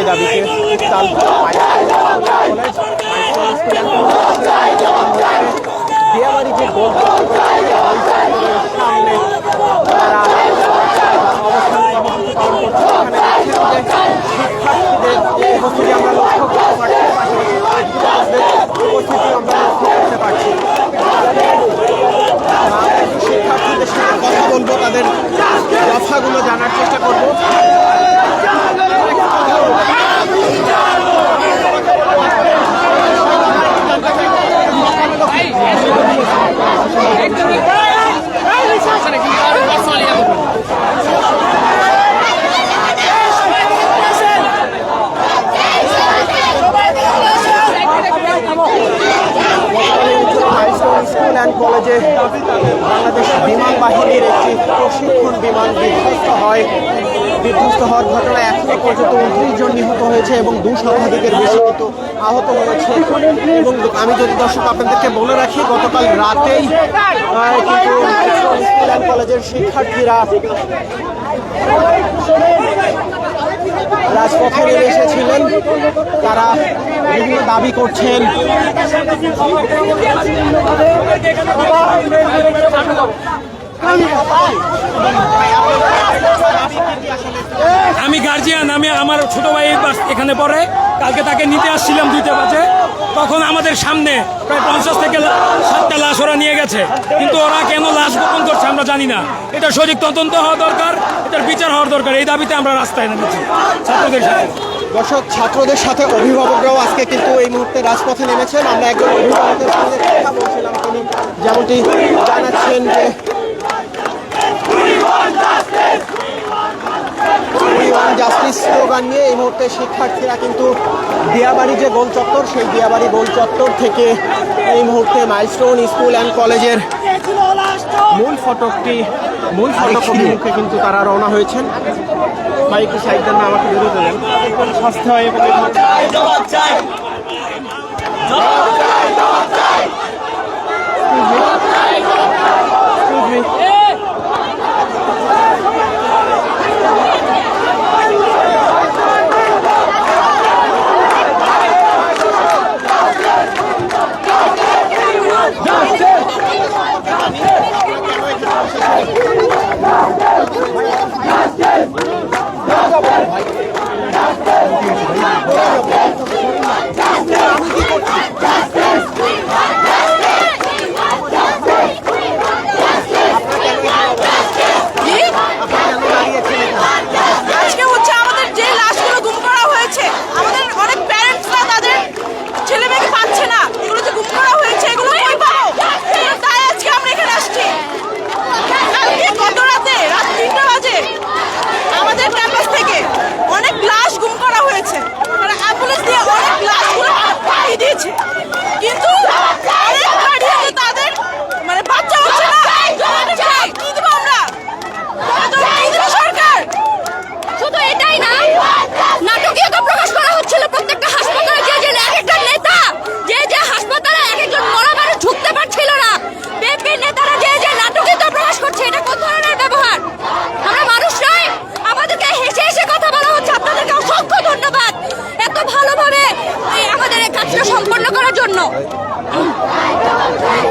ছয় দাবিতে উত্তাল দিয়াবাড়ি যে গোল সামনে তারা অবস্থান কর্মসূচি পালন করছে। শিক্ষার্থীদের উপস্থিতি আমরা লক্ষ্য করতে পারছি, উপস্থিতি আমরা লক্ষ্য করতে পারছি। শিক্ষার্থীদের সাথে কথা বলবো, তাদের কথাগুলো জানার চেষ্টা করবো। স্কুল অ্যান্ড কলেজে বাংলাদেশ বিমান বাহিনীর একটি প্রশিক্ষণ বিমান বিধ্বস্ত হওয়ার ঘটনায় এখনো পর্যন্ত 29 জন নিহত হয়েছে এবং 2 শতাধিকের বেশি কিন্তু আহত হয়েছে। এবং আমি যদি দর্শক আপনাদেরকে বলে রাখি, গতকাল রাতেই কিন্তু স্কুল অ্যান্ড কলেজের শিক্ষার্থীরা রাজপথে নেমে এসেছিলেন। তারা বিভিন্ন দাবি করছেন। আমি গার্জিয়ান, আমার ছোট ভাই এখানে পড়ে। কালকে তাকে নিতে আসছিলাম 2টা বাজে, তখন আমাদের সামনে প্রায় 50 থেকে 60টা লাশ ওরা নিয়ে গেছে। কিন্তু ওরা কেন লাশ গোপন করছে আমরা জানি না। এটা সঠিক তদন্ত হওয়া দরকার, এটার বিচার হওয়ার দরকার। এই দাবিতে আমরা রাস্তায় নেমেছি ছাত্রদের সাথে। দর্শক, ছাত্রদের সাথে অভিভাবকরাও আজকে কিন্তু এই মুহূর্তে রাজপথে নেমেছেন। আমরা একজন অভিভাবকের সঙ্গে কথা বলছিলাম, তিনি যেমনটি জানাচ্ছেন যে জাস্টিস স্লোগান নিয়ে এই মুহূর্তে শিক্ষার্থীরা কিন্তু দিয়াবাড়ি যে গোল চত্বর, সেই দিয়াবাড়ি গোল চত্বর থেকে এই মুহূর্তে মাইলস্টোন স্কুল অ্যান্ড কলেজের মূল ফটকটি মুখে কিন্তু তারা রওনা হয়েছেন। ভাই একটু সাইড দেন, আমাকে বেরোতে দেন। স্বাস্থ্য হয় এবং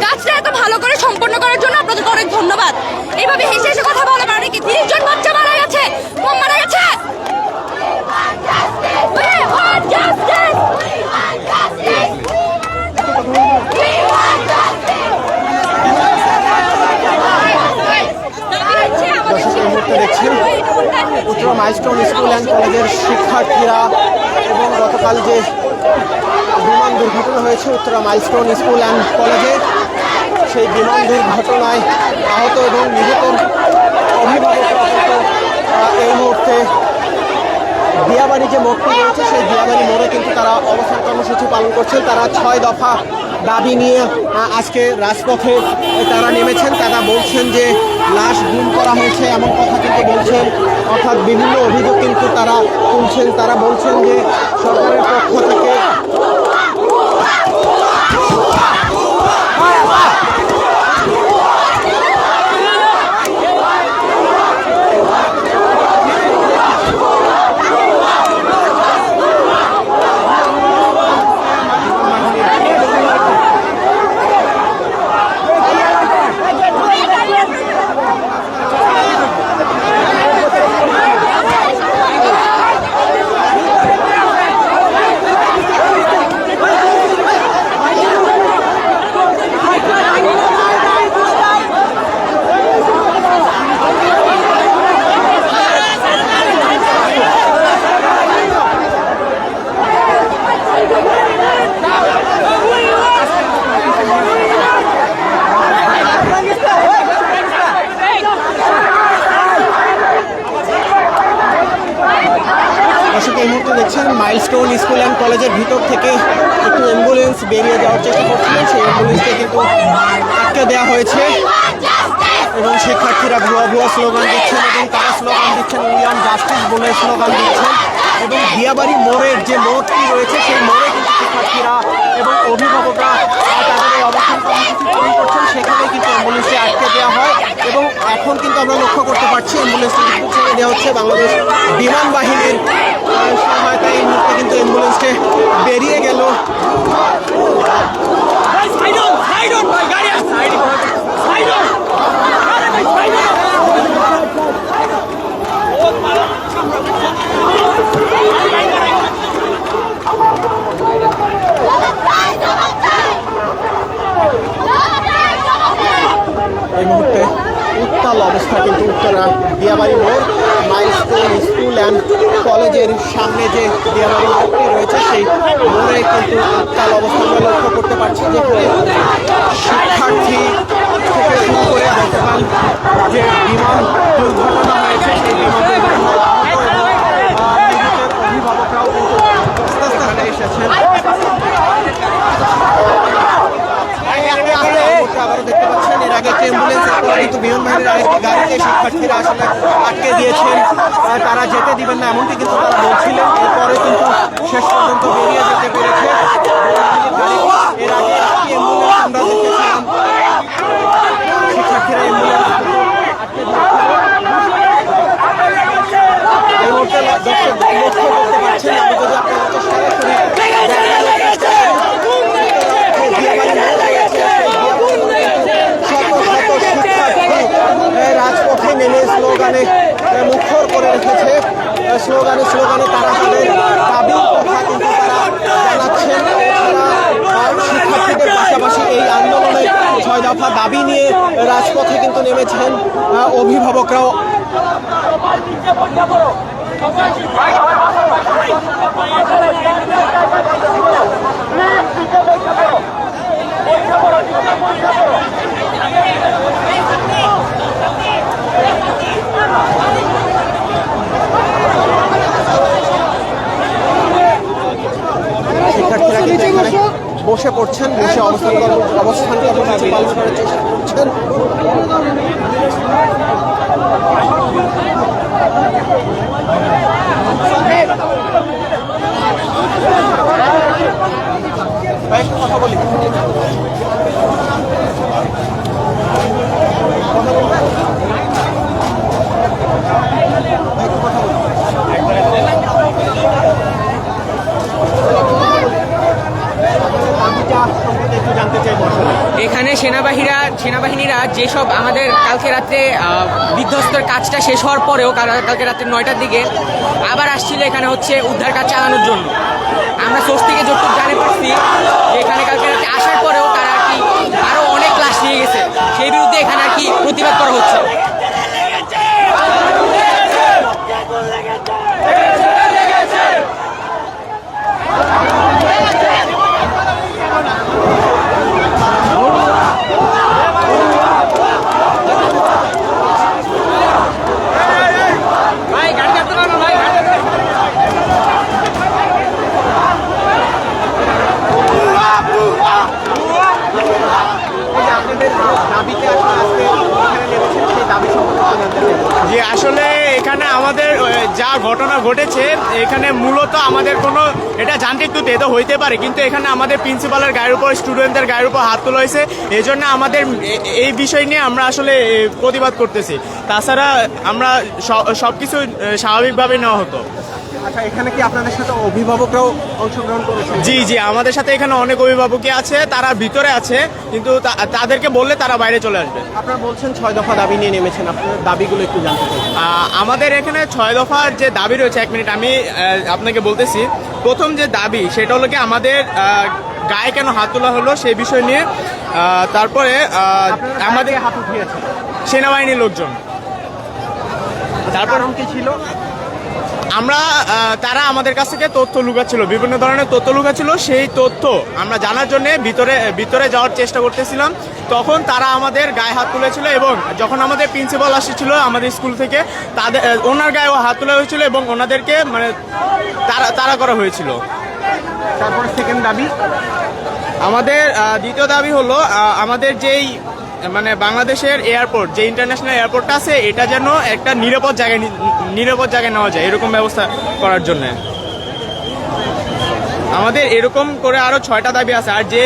কাজটা এত ভালো করে সম্পন্ন করার জন্য আপনাদেরকে অনেক ধন্যবাদ। এইভাবে হেসে হেসে কথা বলা মানে কি 30 জন বাচ্চা মারা গেছে, কম মারা গেছে। দেখছেন উত্তরা মাইলস্টোন স্কুল অ্যান্ড কলেজের শিক্ষার্থীরা এবং গতকাল যে বিমান দুর্ঘটনা হয়েছে উত্তরা মাইলস্টোন স্কুল অ্যান্ড কলেজে, সেই বিমান দুর্ঘটনায় আহত এবং নিহত অভিভাবকরা এই মুহূর্তে দিয়াবাড়ি যে মোড়টি রয়েছে সেই দিয়াবাড়ি মোড়ে কিন্তু তারা অবস্থান কর্মসূচি পালন করছেন। তারা 6 দফা দাবি নিয়ে আজকে রাজপথে তারা নেমেছেন। তারা বলছেন যে লাশ গুম করা হয়েছে এমন কথা কিন্তু বলছেন, অর্থাৎ বিভিন্ন অভিযোগ কিন্তু তারা তুলছেন। তারা বলছেন যে সরকারের পক্ষ থেকে কলেজের ভিতর থেকে একটু অ্যাম্বুলেন্স বেরিয়ে যাওয়ার চেষ্টা করছিলেন, সেই অ্যাম্বুলেন্সকে কিন্তু আটকে দেওয়া হয়েছে এবং শিক্ষার্থীরা ভুয়া ভুয়া স্লোগান দিচ্ছেন এবং তারা স্লোগান দিচ্ছেন উইয়ান জাস্টিস বলে স্লোগান দিচ্ছেন এবং দিয়াবাড়ি মোড়ের যে মোড়টি রয়েছে সেই মোড়ে কিন্তু শিক্ষার্থীরা এবং অভিভাবকরা তাদের এই অবস্থান কর্মসূচি পালন করছেন, সেখানে কিন্তু অ্যাম্বুলেন্সটি আটকে দেওয়া হয় এবং এখন কিন্তু আমরা লক্ষ্য করতে পারছি অ্যাম্বুলেন্সটি কিন্তু ছেড়ে দেওয়া হচ্ছে। বাংলাদেশ বিমান বাহিনীর সহায়তায় এই মুহূর্তে কিন্তু অ্যাম্বুলেন্সটি বেরিয়ে গেল। এই মুহূর্তে উত্তাল অবস্থা কিন্তু উত্তরা দিয়াবাড়ি মোড় মাইলস্টোন স্কুল অ্যান্ড কলেজের সামনে যে দিয়াবাড়ি মোড়টি রয়েছে সেই মোড়ে কিন্তু উত্তাল অবস্থা আমরা লক্ষ্য করতে পারছি, যেখানে শিক্ষার্থী থেকে শুরু করে গতকাল যে বিমান দুর্ঘটনা হয়েছে সেই বিমান দুর্ঘটনা অভিভাবকরাও কিন্তু এখানে এসেছেন। আবারও দেখতে পাচ্ছেন এর আগে একটি অ্যাম্বুলেন্সের পরে কিন্তু বিমান বাহিনীর আরেকটি গাড়িতে শিক্ষার্থীরা আসলে আটকে দিয়েছেন, তারা যেতে দিবেন না এমনটি কিন্তু তারা বলছিলেন। এরপরে কিন্তু শেষ পর্যন্ত বেরিয়ে যেতে পেরেছে। এর আগে একটি অ্যাম্বুলেন্স আমরা দেখেছিলাম, শিক্ষার্থীরা অ্যাম্বুলেন্স এই মুহূর্তে দর্শক লক্ষ্য করতে পারছেন। আমি যদি আপনাদের সরাসরি রাজপথে নেমে স্লোগানে মুখর করে রেখেছে, স্লোগানে তারা তাদের দাবির কথা কিন্তু তারা জানাচ্ছেন। শিক্ষার্থীদের পাশাপাশি এই আন্দোলনে 6 দফা দাবি নিয়ে রাজপথে কিন্তু নেমেছেন অভিভাবকরাও। শিক্ষার্থীরা কিন্তু এখানে বসে পড়ছেন, বসে অবস্থান কর্মসূচি পালন করার চেষ্টা করছেন। কথা বলি এখানে সেনাবাহিনীরা যেসব আমাদের কালকে রাত্রে বিধ্বস্তের কাজটা শেষ হওয়ার পরেও কালকে রাত্রে 9টার দিকে আবার আসছিল এখানে হচ্ছে উদ্ধার কাজ চালানোর জন্য। আমরা সোর্স থেকে যতটুকু জানতে পারছি যে এখানে কালকে রাত্রে আসার পরেও তারা আর কি আরও অনেক ক্লাস নিয়ে গেছে, সেই বিরুদ্ধে এখানে আর কি প্রতিবাদ করা হচ্ছে। জি, আসলে এখানে আমাদের যা ঘটনা ঘটেছে এখানে মূলত আমাদের কোনো এটা যান্ত্রিক ত্রুটি তো হইতে পারে, কিন্তু এখানে আমাদের প্রিন্সিপালের গায়ের উপর স্টুডেন্টদের গায়ের উপর হাত তোলা হয়েছে। এই জন্য আমাদের এই বিষয় নিয়ে আমরা আসলে প্রতিবাদ করতেছি। তাছাড়া আমরা সব কিছু স্বাভাবিকভাবে নেওয়া হতো। আচ্ছা, এখানে কি আপনাদের সাথে অভিভাবকরাও অংশগ্রহণ করেছে? জি, আমাদের সাথে এখানে অনেক অভিভাবকই আছে, তারা ভিতরে আছে, কিন্তু তাদেরকে বললে তারা বাইরে চলে আসবে। আপনারা বলছেন 6 দফা দাবি নিয়ে নেমেছেন, আপনাদের দাবিগুলো একটু জানতে চাই। আমাদের এখানে 6 দফার যে দাবি রয়েছে, 1 মিনিট আমি আপনাকে বলতেছি। প্রথম যে দাবি সেটা হলো কি আমাদের গায়ে কেন হাত তোলা হলো সেই বিষয় নিয়ে। তারপরে আমাদের হাত উঠিয়েছে সেনাবাহিনীর লোকজন। তারপর কি ছিল? তারা আমাদের কাছ থেকে তথ্য লুকাচ্ছিল, বিভিন্ন ধরনের তথ্য লুকাচ্ছিল। সেই তথ্য আমরা জানার জন্য ভিতরে যাওয়ার চেষ্টা করতেছিলাম, তখন তারা আমাদের গায়ে হাত তুলেছিল এবং যখন আমাদের প্রিন্সিপাল আসছিল আমাদের স্কুল থেকে, ওনার গায়েও হাত তোলা হয়েছিল এবং ওনাদেরকে মানে তাড়া করা হয়েছিল। তারপরে সেকেন্ড দাবি আমাদের দ্বিতীয় দাবি হলো আমাদের যেই মানে বাংলাদেশের এয়ারপোর্ট যে ইন্টারন্যাশনাল এয়ারপোর্টটা আছে এটা যেন একটা নিরাপদ জায়গায় নেওয়া যায় এরকম ব্যবস্থা করার জন্য আমাদের এরকম করে আরো 6টা দাবি আছে। আর যে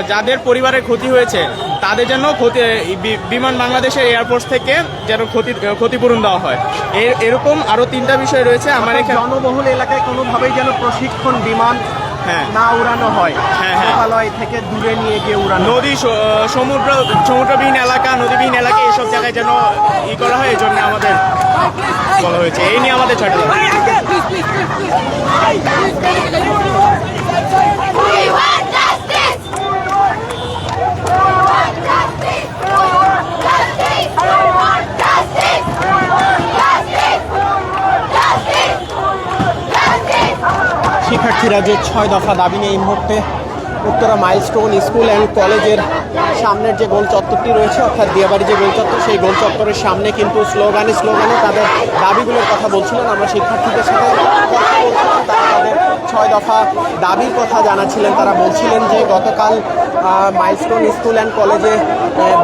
যাদের পরিবারের ক্ষতি হয়েছে তাদের যেন বিমান বাংলাদেশের এয়ারপোর্ট থেকে যেন ক্ষতিপূরণ দেওয়া হয়। এরকম আরো 3টা বিষয় রয়েছে আমার এখানে। জনবহুল এলাকায় কোনোভাবেই যেন প্রশিক্ষণ বিমান না উড়ানো হয়, লোকালয় থেকে দূরে নিয়ে গিয়ে উড়ানো। নদী সমুদ্রবিহীন এলাকা, নদীবিহীন এলাকা এসব জায়গায় যেন করা হয়, এই জন্য আমাদের বলা হয়েছে। এই নিয়ে আমাদের 6টা দাবি। শিক্ষার্থীরা যে 6 দফা দাবি নিয়ে এই মুহূর্তে উত্তরা মাইলস্টোন স্কুল অ্যান্ড কলেজের সামনের যে গোল চত্বরটি রয়েছে, অর্থাৎ দিয়াবাড়ি যে গোল চত্বর, সেই গোল চত্বরের সামনে কিন্তু স্লোগানে তাদের দাবিগুলোর কথা বলছিলেন। আমরা শিক্ষার্থীদের সাথে কথা বলছিলাম, তারা তাদের 6 দফা দাবির কথা জানাচ্ছিলেন। তারা বলছিলেন যে গতকাল মাইলস্টোন স্কুল অ্যান্ড কলেজে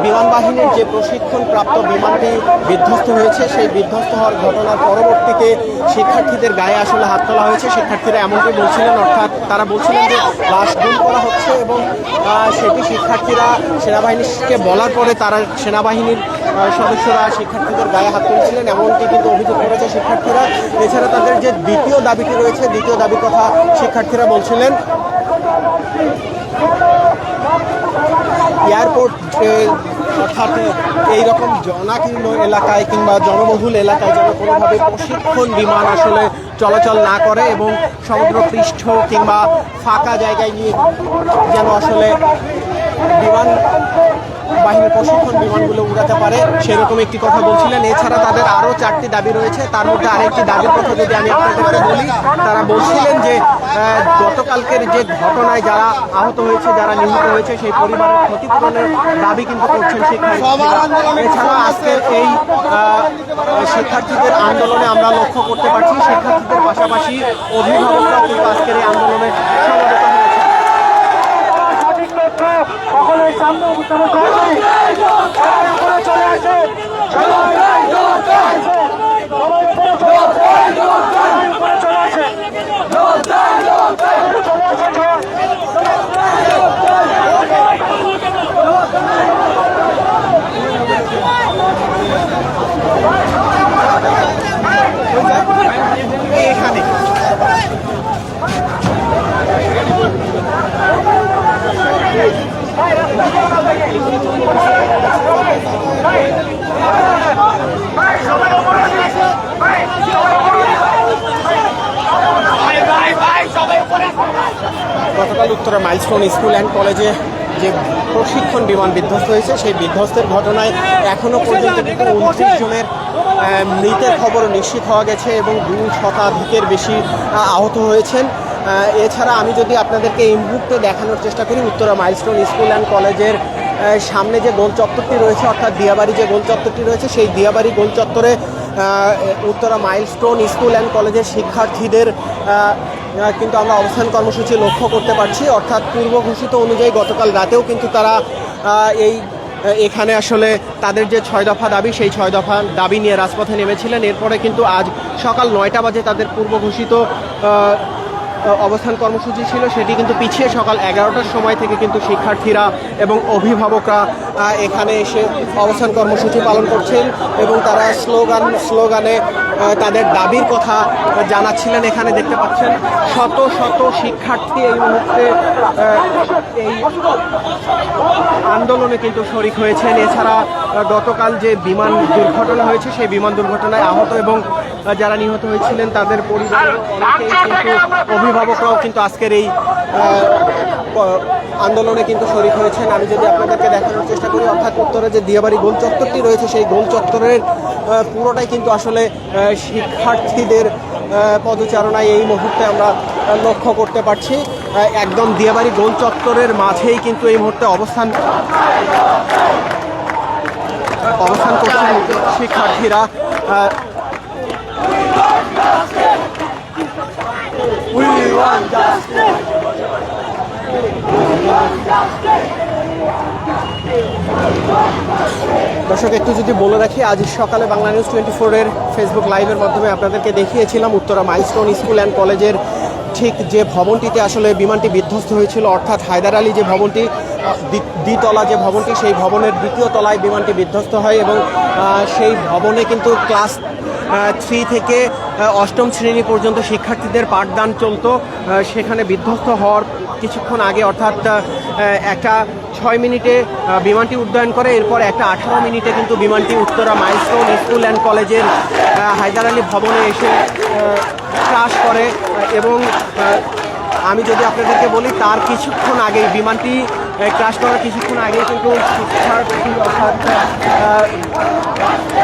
বিমান বাহিনীর যে প্রশিক্ষণপ্রাপ্ত বিমানটি বিধ্বস্ত হয়েছে, সেই বিধ্বস্ত হওয়ার ঘটনার পরবর্তীতে শিক্ষার্থীদের গায়ে আসলে হাত তোলা হয়েছে। শিক্ষার্থীরা এমনটি বলছিলেন, অর্থাৎ তারা বলছিলেন যে লাশ গুম করা হচ্ছে এবং সেটি শিক্ষার্থীরা সেনাবাহিনীকে বলার পরে তারা সেনাবাহিনীর সদস্যরা শিক্ষার্থীদের গায়ে হাত তুলছিলেন, এমনটি কিন্তু অভিযোগ করেছে শিক্ষার্থীরা। এছাড়া তাদের যে দ্বিতীয় দাবিটি রয়েছে, দ্বিতীয় দাবির কথা শিক্ষার্থীরা বলছিলেন এয়ারপোর্ট অর্থাৎ এইরকম জনাকীর্ণ এলাকায় কিংবা জনবহুল এলাকায় যেন কোনোভাবে প্রশিক্ষণ বিমান আসলে চলাচল না করে এবং সমুদ্রপৃষ্ঠ কিংবা ফাঁকা জায়গায় নিয়ে যেন আসলে বিমান বাহিনীর প্রশিক্ষণ বিমানগুলো উড়াতে পারে, সেরকম একটি কথা বলছিলেন। এছাড়া তাদের আরও 4টি দাবি রয়েছে। তার মধ্যে আরেকটি দাবির কথা যদি আমি আপনাদেরকে বলি, তারা বলছিলেন যে গতকালকের যে ঘটনায় যারা আহত হয়েছে, যারা নিহত হয়েছে, সেই পরিবারের ক্ষতিপূরণের দাবি কিন্তু করছেন শিক্ষার্থীরা। এছাড়া আজকের এই শিক্ষার্থীদের আন্দোলনে আমরা লক্ষ্য করতে পারছি শিক্ষার্থীদের পাশাপাশি অভিভাবকরাও কিন্তু আজকের এই আন্দোলনে সমবেত হয়েছে। সকলের সামনে উত্থাপন চলে আসে এখানে গতকাল উত্তরা মাইলস্টোন স্কুল অ্যান্ড কলেজে যে প্রশিক্ষণ বিমান বিধ্বস্ত হয়েছে, সেই বিধ্বস্তের ঘটনায় এখনও পর্যন্ত কিন্তু 29 জনের মৃতের খবর নিশ্চিত হওয়া গেছে এবং 2 শতাধিকের বেশি আহত হয়েছেন। এছাড়া আমি যদি আপনাদেরকে এই মুহূর্তে দেখানোর চেষ্টা করি, উত্তরা মাইলস্টোন স্কুল অ্যান্ড কলেজের সামনে যে গোল চত্বরটি রয়েছে, অর্থাৎ দিয়াবাড়ি যে গোল চত্বরটি রয়েছে, সেই দিয়াবাড়ি গোল চত্বরে উত্তরা মাইলস্টোন স্কুল অ্যান্ড কলেজের শিক্ষার্থীদের কিন্তু আমরা অবস্থান কর্মসূচি লক্ষ্য করতে পারছি। অর্থাৎ পূর্ব ঘোষিত অনুযায়ী গতকাল রাতেও কিন্তু তারা এখানে আসলে তাদের যে 6 দফা দাবি, সেই 6 দফা দাবি নিয়ে রাজপথে নেমেছিলেন। এরপরে কিন্তু আজ সকাল 9টা বাজে তাদের পূর্ব ঘোষিত অবস্থান কর্মসূচি ছিল, সেটি কিন্তু পিছিয়ে সকাল 11টার সময় থেকে কিন্তু শিক্ষার্থীরা এবং অভিভাবকরা এখানে এসে অবস্থান কর্মসূচি পালন করছেন এবং তারা স্লোগানে তাদের দাবির কথা জানাচ্ছিলেন। এখানে দেখতে পাচ্ছেন শত শত শিক্ষার্থী এই মুহূর্তে এই আন্দোলনে কিন্তু শরিক হয়েছেন। এছাড়া গতকাল যে বিমান দুর্ঘটনা হয়েছে, সেই বিমান দুর্ঘটনায় আহত এবং যারা নিহত হয়েছিলেন তাদের পরিবারের অনেকেই কিন্তু অভিভাবকরাও কিন্তু আজকের এই আন্দোলনে কিন্তু শরিক হয়েছেন। আমি যদি আপনাদেরকে দেখানোর চেষ্টা করি, অর্থাৎ উত্তরে যে দিয়াবাড়ি গোল চত্বরটি রয়েছে, সেই গোল চত্বরের পুরোটাই কিন্তু আসলে শিক্ষার্থীদের পদচারণায় এই মুহূর্তে আমরা লক্ষ্য করতে পারছি। একদম দিয়াবাড়ি গোল চত্বরের মাঝেই কিন্তু এই মুহূর্তে অবস্থান করছেন শিক্ষার্থীরা। দর্শক একটু যদি বলে রাখি, আজ সকালে বাংলা নিউজ 24-এর ফেসবুক লাইভের মাধ্যমে আপনাদেরকে দেখিয়েছিলাম উত্তরা মাইলস্টোন স্কুল অ্যান্ড কলেজের ঠিক যে ভবনটিতে আসলে বিমানটি বিধ্বস্ত হয়েছিল, অর্থাৎ হায়দার আলী যে ভবনটি, দ্বিতলা যে ভবনটি, সেই ভবনের দ্বিতীয় তলায় বিমানটি বিধ্বস্ত হয় এবং সেই ভবনে কিন্তু ক্লাস 3 থেকে 8ম শ্রেণী পর্যন্ত শিক্ষার্থীদের পাঠদান চলতো। সেখানে বিধ্বস্ত হওয়ার কিছুক্ষণ আগে, অর্থাৎ একটা 6 মিনিটে বিমানটি উড্ডয়ন করে, এরপর একটা 18 মিনিটে কিন্তু বিমানটি উত্তরা মাইলস্টোন স্কুল অ্যান্ড কলেজের হায়দার আলী ভবনে এসে ক্রাশ করে। এবং আমি যদি আপনাদেরকে বলি, তার কিছুক্ষণ আগেই, বিমানটি ক্রাশ করার কিছুক্ষণ আগেই কিন্তু শিক্ষার্থী, অর্থাৎ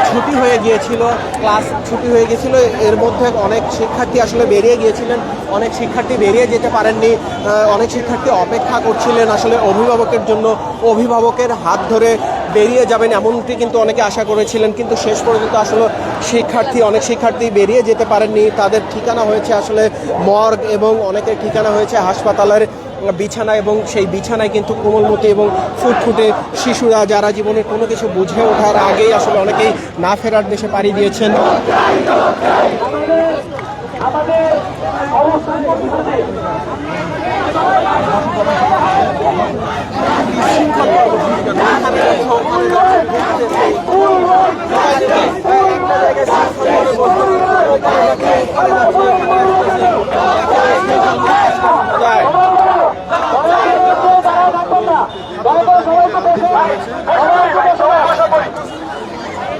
ছুটি হয়ে গিয়েছিল, ক্লাস ছুটি হয়ে গিয়েছিল। এর মধ্যে অনেক শিক্ষার্থী আসলে বেরিয়ে গিয়েছিলেন, অনেক শিক্ষার্থী বেরিয়ে যেতে পারেননি, অনেক শিক্ষার্থী অপেক্ষা করছিলেন আসলে অভিভাবকের জন্য, অভিভাবকের হাত ধরে বেরিয়ে যাবেন এমনটি কিন্তু অনেকে আশা করেছিলেন। কিন্তু শেষ পর্যন্ত আসলে অনেক শিক্ষার্থী বেরিয়ে যেতে পারেননি। তাদের ঠিকানা হয়েছে আসলে মর্গ এবং অনেকের ঠিকানা হয়েছে হাসপাতালের বিছানা, এবং সেই বিছানায় কিন্তু কোমলমতি এবং ফুটফুটে শিশুরা, যারা জীবনে কোনো কিছু বুঝে ওঠার আগেই আসলে অনেকেই না ফেরার দেশে পাড়ি দিয়েছেন।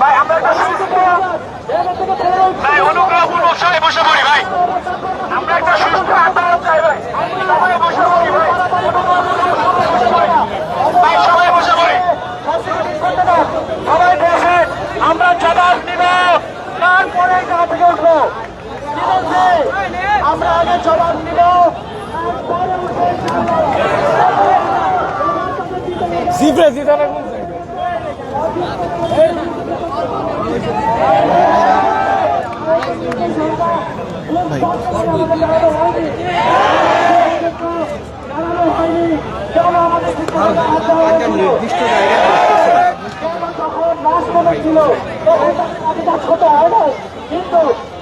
ভাই আমরা একটা ভাই অনুগ্রহপূর্বক সবাই বসে পড়ি ভাই, আমরা একটা সুস্থ আন্দোলন চাই ভাই, সবাই বসে পড়ি ভাই, ভাই সবাই বসে পড়ি, সবাই বসে আমরা জবাব নিব, তারপরে গা থেকে উঠবো, ঠিক আছে? আমরা আগে জবাব নিব, নির্দিষ্ট জায়গায় ছিল ছোট হয় না, কিন্তু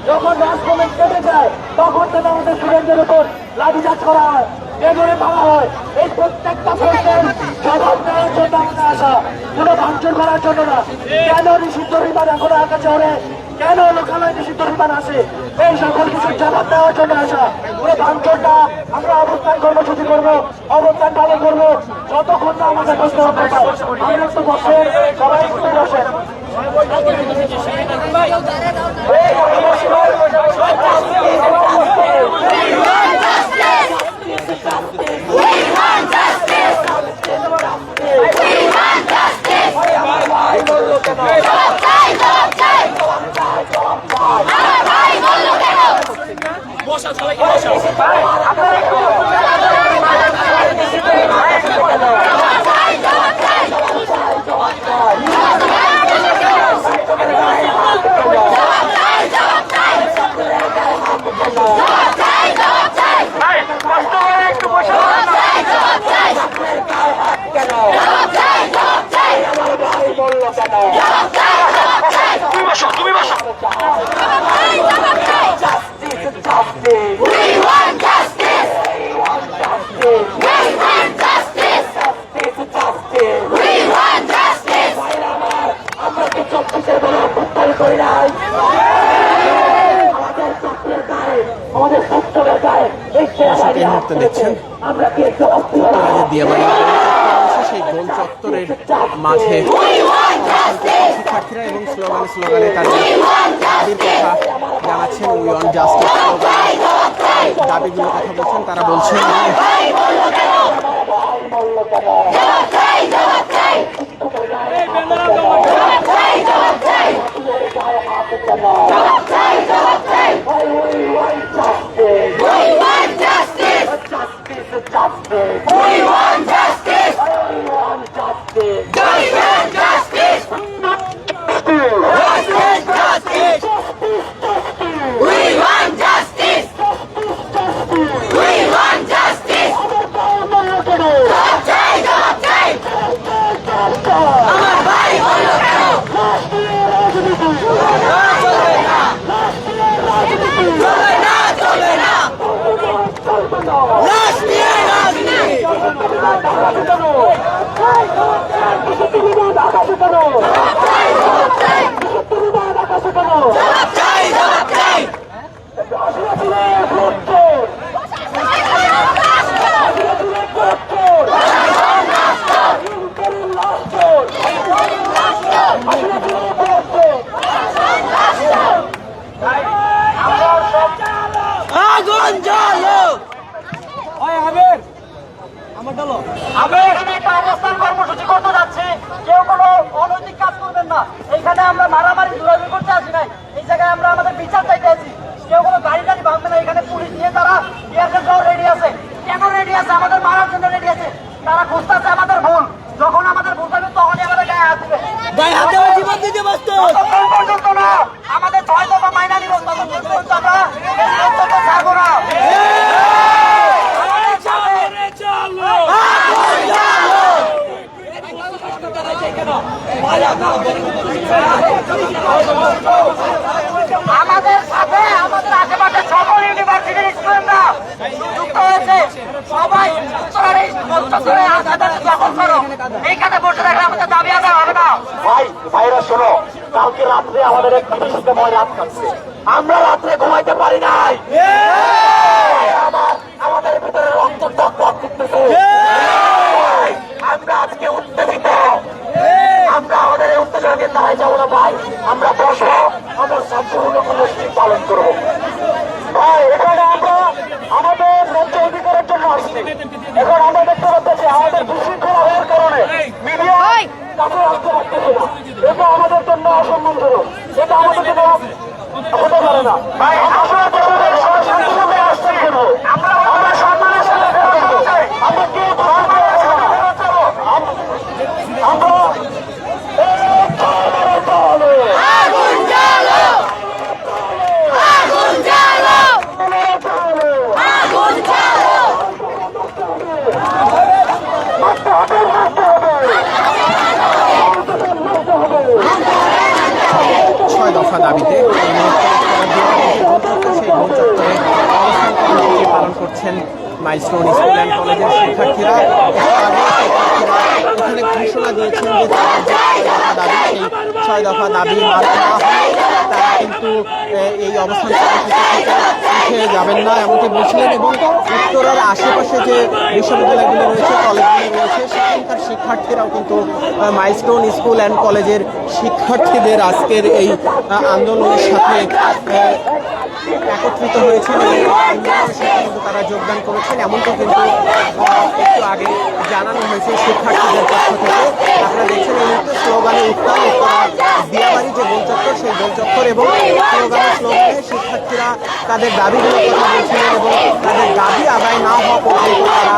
যখন রাজভবন কেটে যায় তখন থেকে আমাদের স্টুডেন্টদের উপর লাঠিচার্জ করা হয়, এগুলো মারা হয়। এই প্রত্যেকটা প্রশ্নের জবাব দেওয়ার জন্য আমাদের আসা, কোনো ভাঙচুর করার জন্য না। কেন নিষিদ্ধ বিমান এখনো আকাশে ওড়ে, কেন লোকালয় নিষিদ্ধ বিমান আসে, এই সকল কিছুর জবাব দেওয়ার জন্য আসা। পুরো ভাঙচুরটা আমরা অবস্থান কর্মসূচি করবো, অবস্থান পালন করবো যতক্ষণ না আমাদের প্রশ্ন হতে পারে। আমরা একটু বসে সবাই একটু বসেন। দেখছেন দিয়াবাড়ি সেই গোল চত্বরের মাঝে শিক্ষার্থীরা এবং স্লোগানে তাদের দাবির কথা জানাচ্ছেন। উই ওয়ান্ট জাস্টিস দাবিগুলো কথা বলছেন, তারা বলছেন We want justice! অবস্থান কর্মসূচি করতে যাচ্ছি, কেউ কোনো অনৈতিক কাজ করবেন না। এইখানে আমরা মারামারি দুলামি করতে আসি নাই, এই জায়গায় আমরা আমাদের বিচার চাইতে আছি। কেউ কোনো গাড়ি টাড়ি ভাঙবে না। এখানে পুলিশ নিয়ে তারা রেডি আছে। কেন রেডি আছে? আমাদের মারার জন্য রেডি আছে। তারা খুঁজতেছে আমাদের ভুল। যখন আমাদের ভুল থাকবে তখনই আমাদের গায়ে হাত দিবে। জীবন দিতে ততক্ষণ পর্যন্ত না আমাদের 6 দফা মাইনা নিব, ততক্ষণ পর্যন্ত আমরা ছাড়বো না। আমাদের সাথে আমাদের আশেপাশে সকল ইউনিভার্সিটির স্টুডেন্টরা যুক্ত হয়েছে। সবাই দখল করো, এইখানে বসে থাকলে আমাদের দাবি আদায় হবে না। ভাইরা শোনো, কালকে রাত্রে আমাদের এক বিভীষিকাময় রাত কাটছে। আমরা রাত্রে ঘুমাইতে পারি নাই। আমাদের ভিতরে রক্ত টক করতেছে। আমরা আজকে উত্তেজিত। আমরা আমাদের এই উত্তেজনাকে দাঁড়ায় যাবো না ভাই। আমরা বসবো, আমরা সম্পূর্ণ কর্মসূচি পালন করবো। ভাই এখানে আমরা আমাদের ন্যায্য অধিকারের জন্য আসছি। এখন আমরা দেখতে পাচ্ছি আমাদের বিশৃঙ্খলা হওয়ার কারণে মিডিয়া কাছে আসতে পারতেছে না। এটা আমাদের জন্য অসম্মানজনক। এটা আমাদের জন্য হতে পারে না। ভাই আমরা শান্তিভাবে আসছি কেন? আমরা সম্মানের সাথে আমরা কেউ আমরা ছয় দফা দাবিতে সেই গোল চত্বরে অবস্থান কর্মসূচি পালন করছেন মাইলস্টোন স্কুল অ্যান্ড কলেজের শিক্ষার্থীরা। এখানে ঘোষণা দিয়েছেন যে তাদের যে দাবি, সেই 6 দফা দাবি মানা না হলে তারা কিন্তু এই অবস্থান কর্মসূচি থেকে উঠে যাবেন না এমনটি বলছিলেন। এবং উত্তরার আশেপাশে যে বিশ্ববিদ্যালয়গুলো রয়েছে, কলেজগুলো রয়েছে, সেখানকার শিক্ষার্থীরাও কিন্তু মাইলস্টোন স্কুল অ্যান্ড কলেজের শিক্ষার্থীদের আজকের এই আন্দোলনের সাথে একত্রিত হয়েছেন এবং আন্দোলনের সাথে কিন্তু তারা যোগদান করেছেন এমনটি কিন্তু একটু আগে জানানো হয়েছে শিক্ষার্থীদের পক্ষ থেকে। আপনারা দেখছেন এই মুহূর্তে স্লোগানে উত্তরা দিয়াবাড়ি যে গোল চত্বর, সেই গোল চত্বর এবং স্লোগানে শিক্ষার্থীরা তাদের দাবিগুলোর কথা বলছিলেন এবং তাদের দাবি আদায় না হওয়া পর্যন্ত তারা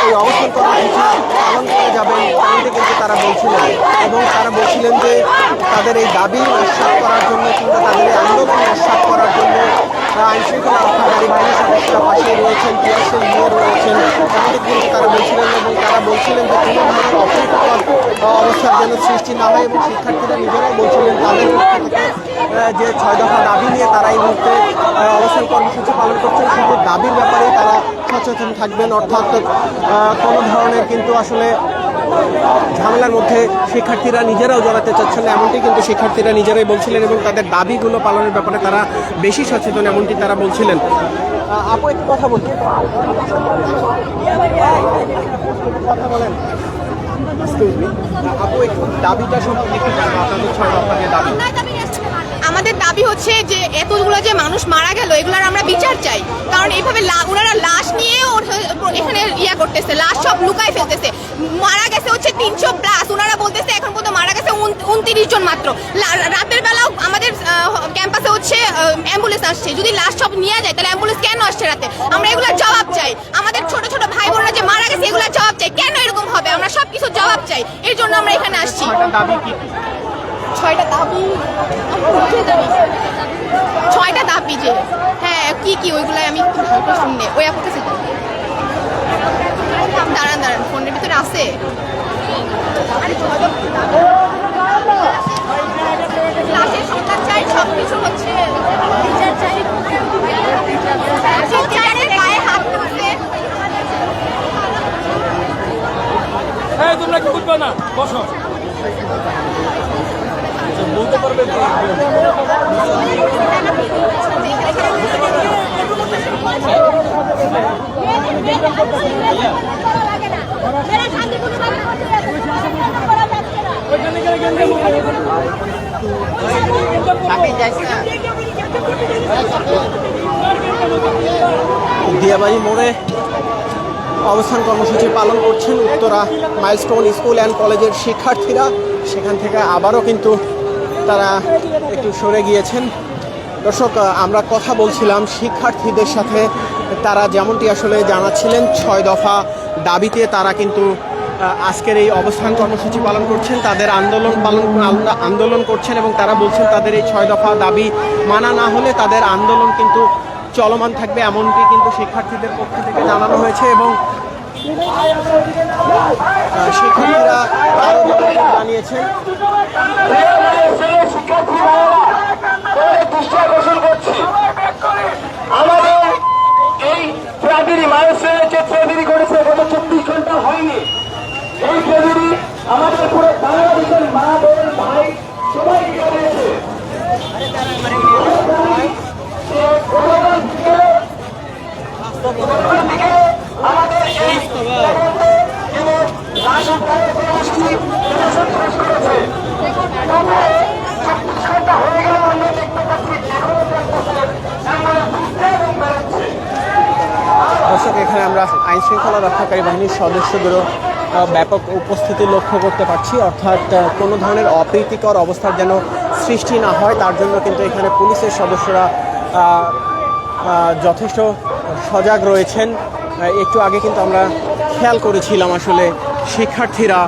এই অবস্থান কর্মসূচি পালন করে যাবেন এমনটি কিন্তু তারা বলছিলেন। এবং তারা বলছিলেন যে তাদের এই দাবি নিঃশ্বাস করার জন্য কিংবা তাদের এই আন্দোলন নিঃশ্বাস করার জন্য আইনশৃঙ্খলা রক্ষাকারী বাহিনীর সদস্যরা পাশে রয়েছেন, টিয়ারশেল নিয়ে রয়েছেন এমনটি কিন্তু তারা বলছিলেন। এবং তারা বলছিলেন যে কোনো ধরনের অপ্রীতিকর অবস্থার জন্য সৃষ্টি না হয়। এবং শিক্ষার্থীরা নিজেরাই বলছিলেন তাদের পক্ষ থেকে যে 6 দফা দাবি নিয়ে তারা এই মুহূর্তে অবস্থান কর্মসূচি পালন করছেন, শুধু দাবির ব্যাপারেই তারা সচেতন থাকবেন। অর্থাৎ কোনো ধরনের কিন্তু আসলে ঝামেলার মধ্যে শিক্ষার্থীরা নিজেরাও জড়াতে চাচ্ছেন না এমনটি কিন্তু শিক্ষার্থীরা নিজেরাই বলছিলেন। এবং তাদের দাবিগুলো পালনের ব্যাপারে তারা বেশি সচেতন এমনটি তারা বলছিলেন। আপু একটু কথা বলছেন, কথা বলেন। আপু একটু দাবিটা সম্পর্কে একটু জানবো, আপনাদের 6 দফা যে দাবি। আমাদের দাবি হচ্ছে যে এতগুলো যে মানুষ মারা গেল এগুলোর আমরা বিচার চাই। কারণ এইভাবে ওনারা লাশ নিয়ে এখানে করতেছে, লাশ সব লুকায় ফেলতেছে। মারা গেছে হচ্ছে 300+, ওনারা বলতেছে এখন পর্যন্ত মারা গেছে 29 জন মাত্র। রাতের বেলাও আমাদের ক্যাম্পাসে হচ্ছে অ্যাম্বুলেন্স আসছে, যদি লাশ সব নিয়ে যায় তাহলে অ্যাম্বুলেন্স কেন আসছে রাতে? আমরা এগুলোর জবাব চাই। আমাদের ছোট ছোট ভাই বোনরা যে মারা গেছে এগুলোর জবাব চাই। কেন এরকম হবে? আমরা সবকিছু জবাব চাই, এর জন্য আমরা এখানে আসছি। 6টা দাবি, 6টা দাবি যে হ্যাঁ কি কি ওইগুলো আমি একটু ভালো শুনে ওই আপনার দাঁড়ান ফোনের ভিতরে আছে। লাশের সংখ্যা চাই, সবকিছু হচ্ছে বিচার চাই। গায়ে হাত তুলছে দিয়াবাড়ি মোড়ে অবস্থান কর্মসূচি পালন করছেন উত্তরা মাইলস্টোন স্কুল অ্যান্ড কলেজের শিক্ষার্থীরা। সেখান থেকে আবারও কিন্তু তারা একটু সরে গিয়েছেন। দর্শক, আমরা কথা বলছিলাম শিক্ষার্থীদের সাথে, তারা যেমনটি আসলে জানাচ্ছিলেন 6 দফা দাবিতে তারা কিন্তু আজকের এই অবস্থান কর্মসূচি পালন করছেন, তাদের আন্দোলন করছেন এবং তারা বলছেন তাদের এই 6 দফা দাবি মানা না হলে তাদের আন্দোলন কিন্তু চলমান থাকবে, এমনটি কিন্তু শিক্ষার্থীদের পক্ষ থেকে জানানো হয়েছে। এবং শিক্ষার্থীরা আরও জানিয়েছেন আমাদের এই ট্র্যাজেডি মানুষের যে ট্র্যাজেডি করেছে গত 24 ঘন্টা হয়নি। এই ট্র্যাজেডি আমাদের পুরো বাংলাদেশের মা বোন ভাই সবাইকে করেছে। আমাদের এই হয়ে গেল আমরা দেখতে পাচ্ছি। দর্শক, এখানে আমরা আইন শৃঙ্খলা রক্ষাকারী বাহিনীর সদস্যদেরও ব্যাপক উপস্থিতি লক্ষ্য করতে পারছি, অর্থাৎ কোনো ধরনের অপ্রীতিকর অবস্থার যেন সৃষ্টি না হয় তার জন্য কিন্তু এখানে পুলিশের সদস্যরা যথেষ্ট সজাগ রয়েছেন। একটু আগে কিন্তু আমরা খেয়াল করেছিলাম আসলে শিক্ষার্থীরা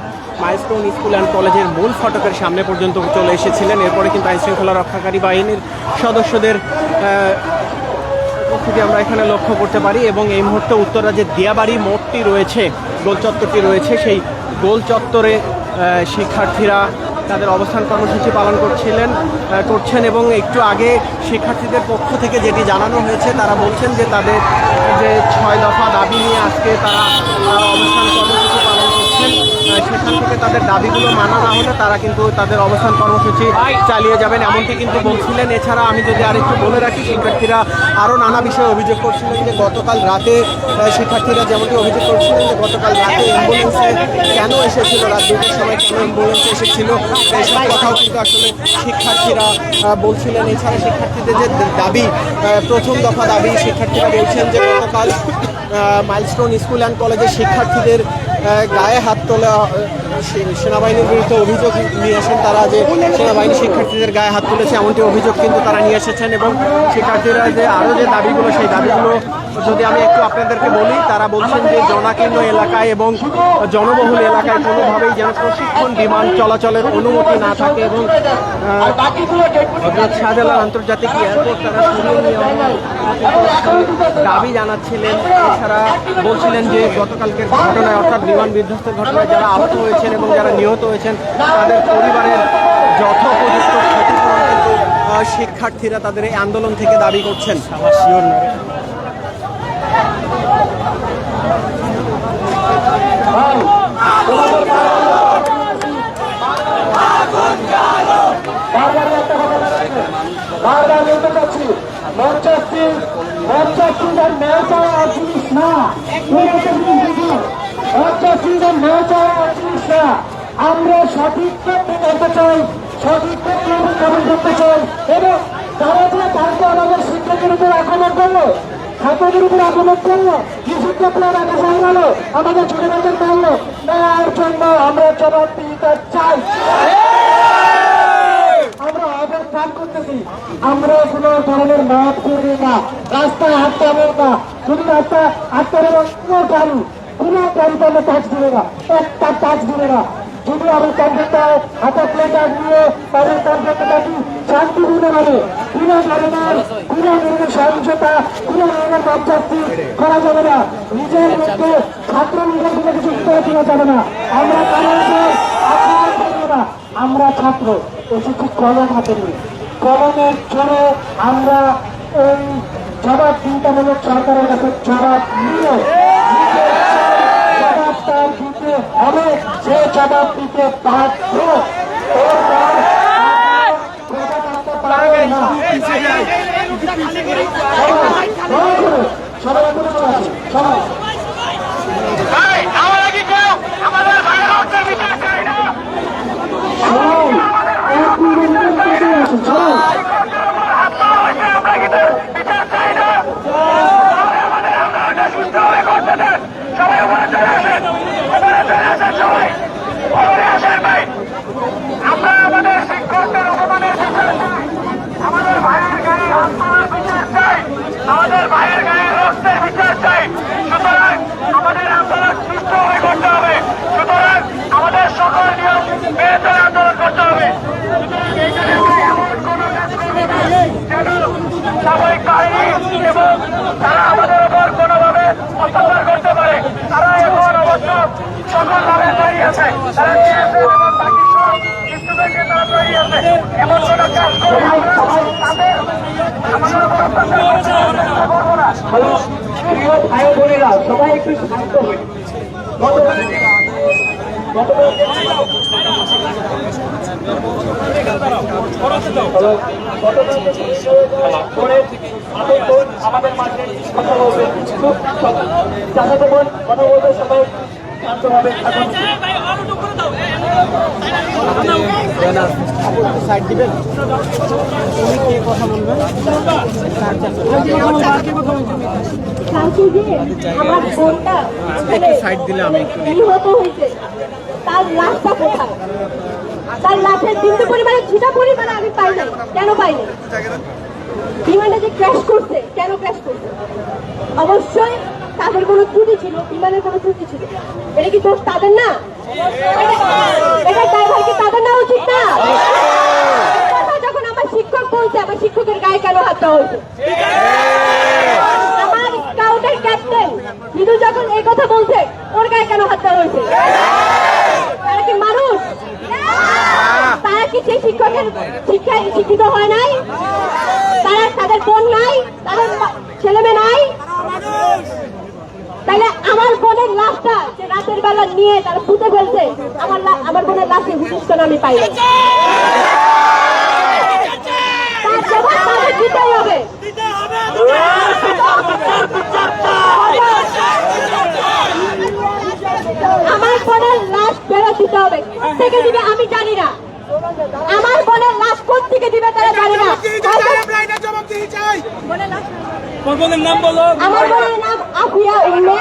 মাইলস্টোন স্কুল অ্যান্ড কলেজের মূল ফটকের সামনে পর্যন্ত চলে এসেছিলেন। এরপরে কিন্তু আইন শৃঙ্খলা রক্ষাকারী বাহিনীর সদস্যদের উপস্থিতি আমরা এখানে লক্ষ্য করতে পারি। এবং এই মুহূর্তে উত্তরা যে দিয়াবাড়ি মোড়টি রয়েছে, গোল চত্বরটি রয়েছে, সেই গোল চত্বরে শিক্ষার্থীরা তাদের অবস্থান কর্মসূচি পালন করছেন। এবং একটু আগে শিক্ষার্থীদের পক্ষ থেকে যেটি জানানো হয়েছে, তারা বলছেন যে তাদের যে 6 দফা দাবি নিয়ে আজকে তারা অবস্থান কর্মসূচি পালন করছেন, সেখান থেকে তাদের দাবিগুলো মানা না হলে তারা কিন্তু তাদের অবস্থান কর্মসূচি চালিয়ে যাবেন, এমনটি কিন্তু বলছিলেন। এছাড়া আমি যদি আরেকটু বলে রাখি, শিক্ষার্থীরা আরও নানা বিষয়ে অভিযোগ করছিলেন যে গতকাল রাতে শিক্ষার্থীরা যেমনটি অভিযোগ করছিলেন যে গতকাল রাতে অ্যাম্বুলেন্সে কেন এসেছিল, রাত 2টার সময় কেন অ্যাম্বুলেন্সে এসেছিল, এইসব কথাও কিন্তু আসলে শিক্ষার্থীরা বলছিলেন। এছাড়া শিক্ষার্থীদের যে দাবি, প্রথম দফা দাবি, শিক্ষার্থীরা বলছেন যে গতকাল মাইলস্টোন স্কুল অ্যান্ড কলেজের শিক্ষার্থীদের গায়ে হাত তোলা, সেনাবাহিনীর বিরুদ্ধে অভিযোগ নিয়ে আসেন তারা, যে সেনাবাহিনী শিক্ষার্থীদের গায়ে হাত তুলেছে এমনটি অভিযোগ কিন্তু তারা নিয়ে এসেছেন। এবং শিক্ষার্থীরা যে আরও যে দাবিগুলো, সেই দাবিগুলো যদি আমি একটু আপনাদেরকে বলি, তারা বলছেন যে জনাকীর্ণ এলাকায় এবং জনবহুল এলাকায় কোনোভাবেই যেন প্রশিক্ষণ বিমান চলাচলের অনুমতি না থাকে এবং হযরত শাহজালাল আন্তর্জাতিক এয়ারপোর্ট তারা সরিয়ে নিয়ে দাবি জানাচ্ছিলেন। এছাড়া বলছিলেন যে গতকালকের ঘটনায়, অর্থাৎ বিমান বিধ্বস্তের ঘটনায় যারা আহত হয়েছেন এবং যারা নিহত হয়েছেন তাদের পরিবারের যথোপযুক্ত ক্ষতিপূরণ কিন্তু শিক্ষার্থীরা তাদের এই আন্দোলন থেকে দাবি করছেন। আমরা সঠিক তথ্য জানতে চাই, সঠিক তথ্য গ্রহণ করতে চাই এবং তারা যে কালকে আমাদের শিক্ষকের উপর আক্রমণ করলো, ছাত্রদের উপর আক্রমণ করলো, শিক্ষকরা আকাশে হারালো, আমাদের ছোট ভাইদের মারলো, তার জন্য আমরা জবাবদিহিতা চাই। আমরা অবস্থান করতেছি, আমরা কোনো ধরনের মাপ করবো না, রাস্তায় হাঁটতে হবে না, শুধু রাস্তা হাঁটতে হবে কোনো গাড়িতে আমরা টাচ দিবে না, একটা টাচ দিবে না। যদি আমি কম্পিউটার হাতে প্লেটার দিয়ে তাদের কম্পিউটারটি শান্তিপূর্ণভাবে কোনো ধরনের সহিংসতা, কোনো ধরনের মাপচাপি করা যাবে না, নিজের মধ্যে ছাত্র নিজের কোনো কিছু দেওয়া যাবে না। আমরা আমরা ছাত্র এসেছি কলম হাতে নিয়ে, কলমের জোরে আমরা এই জবাবদিহিতামূলক সরকারের কাছে জবাব নিয়ে জবাব তার দিতে হবে, সে জবাব দিতে বাধ্য। আছে, তারা TSF এবং বাকি সব স্টুডেন্টকে তারা তৈরি আছে। এমন কোনো কাজ করে আমরা তাদের আমাদের উপর অত্যাচার করবো না। হ্যালো, প্রিয় ভাই বোনেরা, সবাই একটু শান্ত হই। আমাদের মাঝে কথা বলবে, খুব চাচাতে বোন কথা বলবে, সবাই শান্তভাবে থাকুন। সাইড দিবেন, উনি কে কথা বলবেন? কালকে যে আমার বোনটা একটু সাইড দিলে আমি একটু নিহত হয়েছে, তার লাশটা কোথায়? তার লাশের বিন্দু পরিমাণে ছিটা পরিমাণে আমি পাই নাই। কেন পাই নাই? বিমানটা যে ক্র্যাশ করছে, কেন ক্র্যাশ করছে? অবশ্যই তাদের কোনো ত্রুটি ছিল, বিমানের কোনো ত্রুটি ছিল। এটা কি দোষ তাদের না? এটা ড্রাইভার কি তাদের না উচিত না? যখন আমার শিক্ষক বলছে, আমার শিক্ষকের গায়ে কেন হাত দেওয়া হয়েছে? আমার স্কাউটের ক্যাপ্টেন মৃদু যখন এই কথা বলছে, ওর গায়ে কেন হাত দেওয়া হয়েছে? তারা কি মানুষ? তারা কি সেই শিক্ষকের শিক্ষায় শিক্ষিত হয় নাই? তারা তাদের বোন নাই, তাদের ছেলে মেয়ে নাই? তাহলে আমার বোনের লাশটা যে রাতের বেলা নিয়ে তারা পুঁতে ফেলছে, আমার বোনের লাশে হুটিস কেন আমি পাই না? তার জবাব তাদের দিতেই হবে। আমার বোনের লাশ ফেরত দিতে হবে। থেকে দিবে আমি জানি না, আমার বোনের লাশ কোথ থেকে দিবে তারা জানি না। কোন বোনের নাম বলো? আমার বোনের নাম আফিয়া উল্লে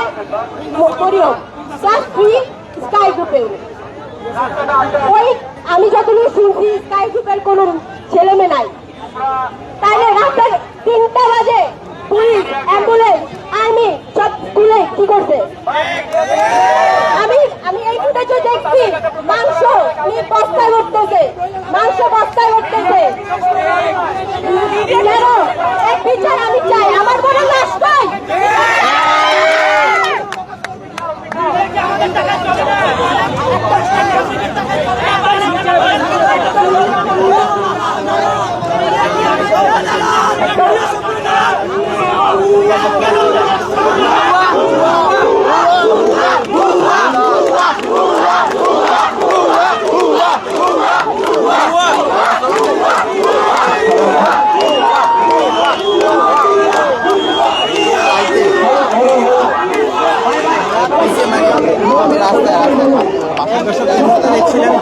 মরিয়ম, ক্লাস 3 স্কাই গ্রুপে। ওই আমি যতদূর শুনছি স্কাই গ্রুপের কোনো ছেলে মেয়ে নাই। তাহলে রাতের 3টা বাজে পুলিশ, অ্যাম্বুলেন্স, আর্মি সব স্কুলে কি করছে? আমি এই ফুটেজে দেখছি মাংস নিয়ে বস্তায় ভরতেছে, মাংস বস্তায় ভরতেছে। কেন? এক বিচার আমি চাই, আমার বোনের লাশ পাই। দেখছিলেন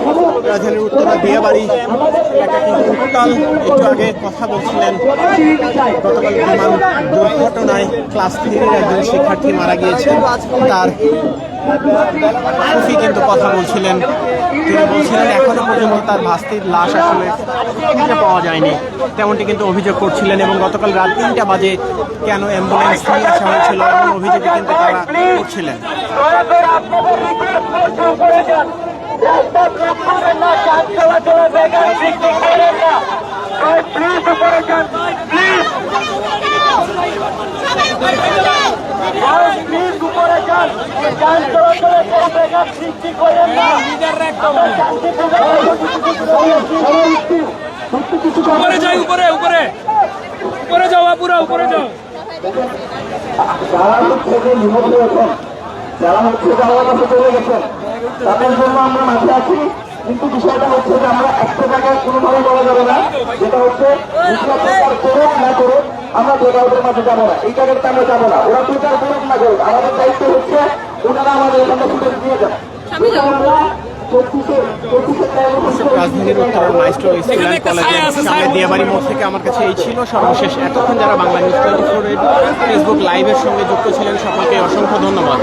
রাজধানীর উত্তরা বিয়েবাড়ি এলাকা কিন্তু উত্তাল। একটু আগে কথা বলছিলেন, গতকাল বিমান দুর্ঘটনায় ক্লাস 3-এর একজন শিক্ষার্থী মারা গিয়েছে, তার ফুফি কিন্তু কথা বলছিলেন। তিনি বলছিলেন এখনো পর্যন্ত তার ভাস্তির লাশ আসলে খুঁজে পাওয়া যায়নি, তেমনটি কিন্তু অভিযোগ করছিলেন। এবং গতকাল রাত 3টা বাজে কেন অ্যাম্বুলেন্স নিয়ে আসা হয়েছিল এমন অভিযোগে কিন্তু তারা করছিলেন। রাস্তা ব্লক করেন না, যান চলাচলের জায়গায় বিঘ্ন করেন না। প্লিজ উপরে যান, প্লিজ প্লিজ উপরে যান, যান চলাচলের কোনো জায়গা সৃষ্টি করেন না। উপরে যাই, উপরে উপরে উপরে যাও, পুরো উপরে যাও। যারা হচ্ছে যে নিহত হয়েছেন, যারা হচ্ছে যে আমার কাছে চলে গেছেন, তাদের জন্য আমরা মাঠে আছি। কিন্তু বিষয়টা হচ্ছে যে আমরা একটা জায়গায় কোনোভাবে বলা যাবে না, যেটা হচ্ছে করুক না করুক আমরা প্রচারের মাঝে যাবো না, এই জায়গাটা আমরা যাবো না। ওরা প্রচার করুক না করুক, আমাদের দায়িত্ব হচ্ছে ওনারা আমাদের এখানে ফুটেজ দিয়ে যান। রাজধানীর উত্তরার মাইস্ট্রো স্কুল অ্যান্ড কলেজের সামনে দিয়াবাড়ি মোড় থেকে আমার কাছে এই ছিল সর্বশেষ। এতক্ষণ যারা বাংলা নিউজ 24 ফেসবুক লাইভের সঙ্গে যুক্ত ছিলেন সকলকে অসংখ্য ধন্যবাদ।